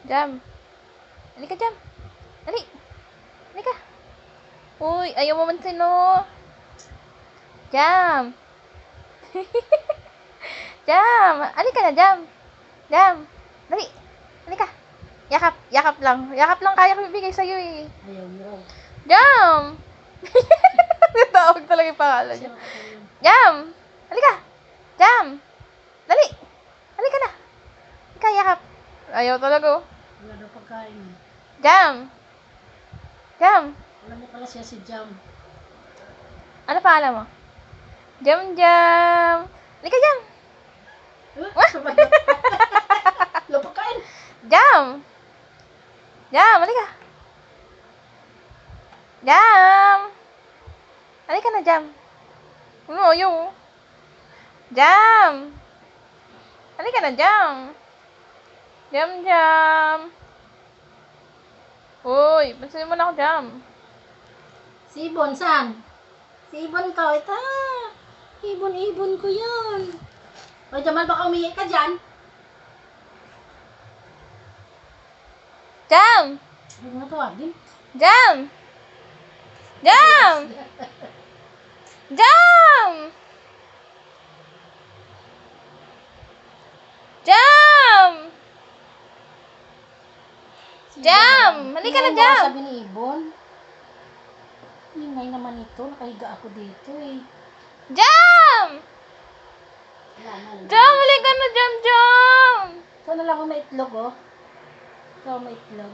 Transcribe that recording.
Jam. Halika, Jam. Dali. Halika. Uy, ayaw mo man sino. Jam. Jam. Halika na, Jam. Jam. Dali. Halika. Yakap. Yakap lang. Yakap lang kaya ko ibigay sa'yo eh. Ayaw mo. Jam. Tawag talaga yung pangalan niya. Jam. Halika. Jam. Dali. Halika na. Halika, yakap. Ayaw talaga oh. Wala daw pagkain. Jam. Jam. Alam mo pala siya si Jam. Ano pangalan mo? Jam Jam. Halika, Jam. Wala pagkain. Jam. Jam, halika. Jam. Halika na, Jam. Ano, ayaw. Jam. Halika na, Jam. Jam, Jam. Uy, pansin mo na ako, Jam. Si Ibon, saan? Si Ibon to. Ito. Ibon ko yan. O, Jamal, baka umihi ka dyan. Jam. Huwag mo tawagin. Jam. Jam. Jam. Jam. Jam. Halika na, Jam. Sabi ni Ibon. Ingay naman ito. Nakahiga ako dito eh. Jam. Jam, halika na, Jam, Jam. Ito na lang ang may itlog oh. Ito ang may itlog.